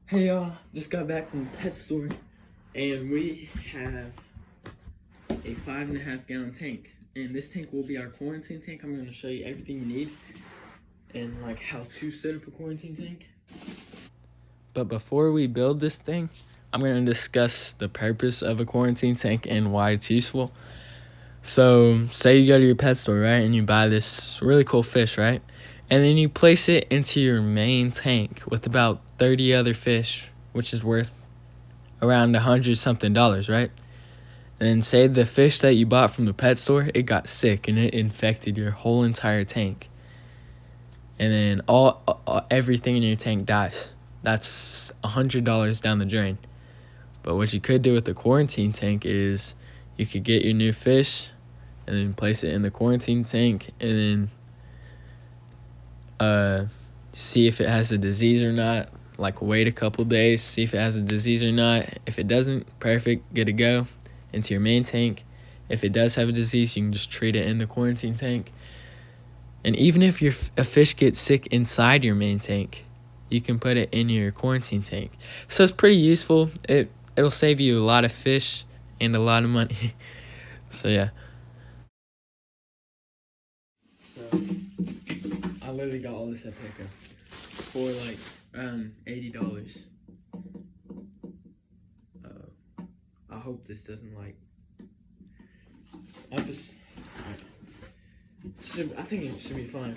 Hey y'all, just got back from the pet store and we have a 5.5 gallon tank. And this tank will be our quarantine tank. I'm going to show you everything you need and like how to set up a quarantine tank. But before we build this thing, I'm going to discuss the purpose of a quarantine tank and why it's useful. So say you go to your pet store, right, and you buy this really cool fish, right? And then you place it into your main tank with about 30 other fish, which is worth around $100-something, right? And then say the fish that you bought from the pet store, it got sick and it infected your whole entire tank. And then everything in your tank dies. That's $100 down the drain. But what you could do with the quarantine tank is you could get your new fish and then place it in the quarantine tank and then see if it has a disease or not. Like wait a couple days, see if it has a disease or not. If it doesn't, perfect, good to go into your main tank. If it does have a disease, you can just treat it in the quarantine tank. And even if a fish gets sick inside your main tank, you can put it in your quarantine tank. So it's pretty useful. It'll save you a lot of fish and a lot of money. So yeah. So I literally got all this at Petco for like $80. I hope this doesn't like I think it should be fine.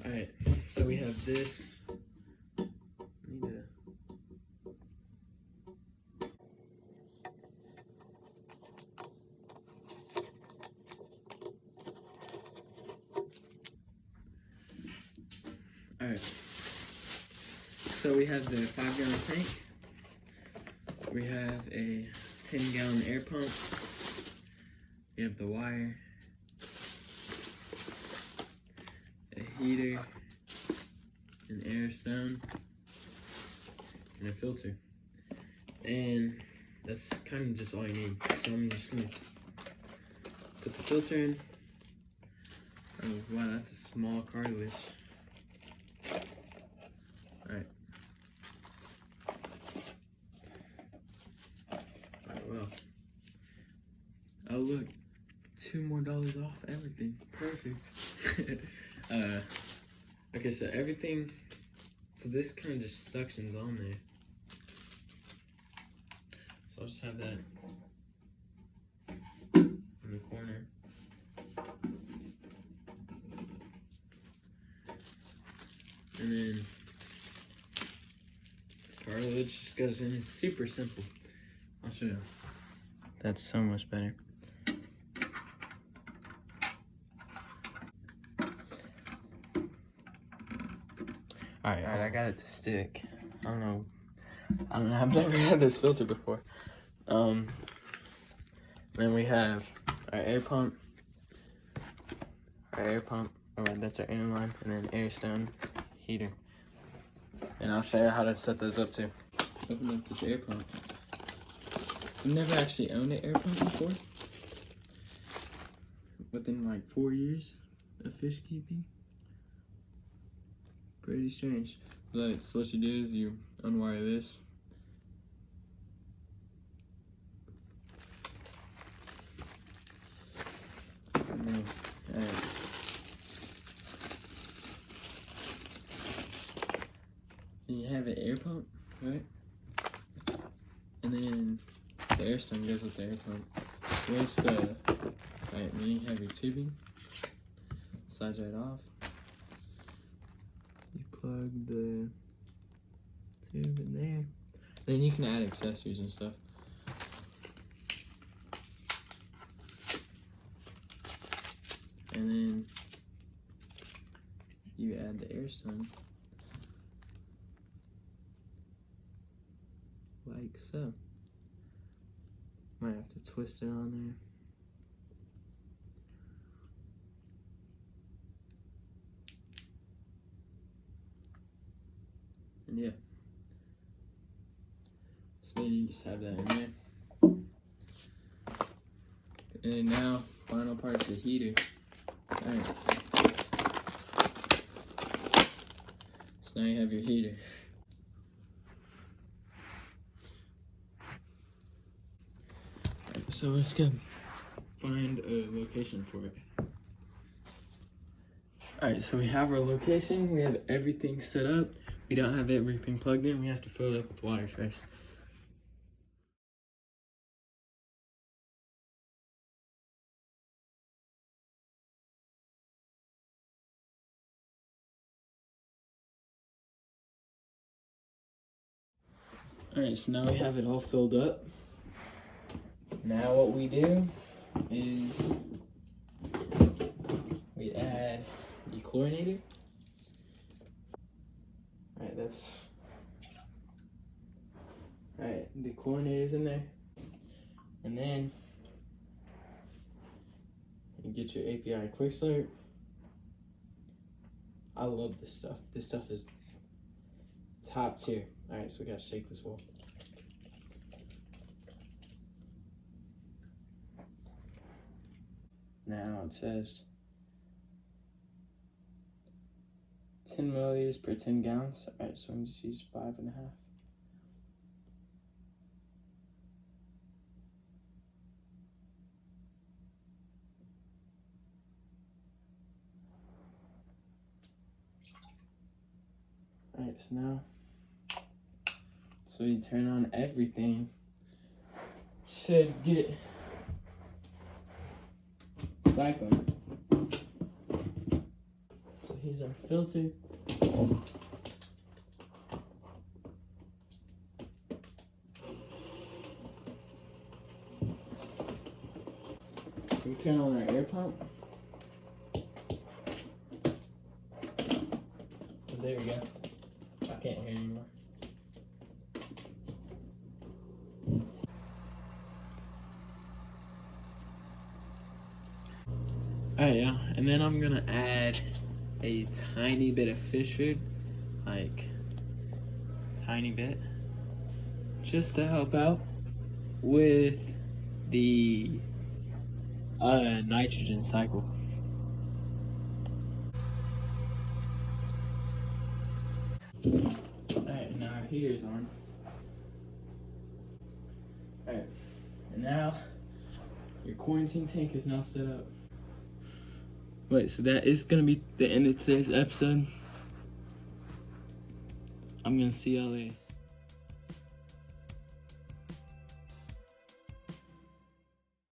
Alright, so we have this. Alright, so we have the 5 gallon tank. We have a 10 gallon air pump. We have the wire, a heater, an air stone, and a filter. And that's kind of just all you need. So I'm just gonna put the filter in. Oh wow, that's a small cartilage. Alright. Alright, well. Oh look, $2 more off everything. Perfect. Okay, so everything, so this kind of just suctions on there. So I'll just have that in the corner. And then cartilage just goes in. It's super simple. I'll show you. That's so much better. Alright, I got it to stick. I don't know, I've never had this filter before. Then we have our air pump. Alright, that's our air line, and then air stone, heater. And I'll show you how to set those up too. Open up this air pump. I've never actually owned an air pump before. Within like 4 years of fish keeping. Pretty strange. But so what you do is you unwire this. And then, and you have an air pump, right? And then the air stone goes with the air pump. Where's the, alright, then you have your tubing. Slides right off. You plug the tube in there. Then you can add accessories and stuff. And then you add the air stone. Like so. Might have to twist it on there. And yeah. So then you just have that in there. And now, final part is the heater. Alright. So now you have your heater. Alright, so let's go find a location for it. Alright, so we have our location, we have everything set up. We don't have everything plugged in, we have to fill it up with water first. Alright, so now we have it all filled up. Now what we do is we add the chlorinator. Alright, the chlorinator's in there. And then you get your API quick start. I love this stuff. This stuff is top tier. Alright, so we gotta shake this wall. Now it says 10 milliliters per 10 gallons. Alright, so I'm just use 5.5. Alright, so now, so you turn on everything, should get cycling. So here's our filter. We turn on our air pump. There we go. I can't hear anymore. Alright, yeah, and then I'm gonna add a tiny bit of fish food, like tiny bit, just to help out with the nitrogen cycle. Alright, now our heater's on. Alright, and now your quarantine tank is now set up. Wait, so that is gonna be the end of today's episode. I'm gonna see y'all later.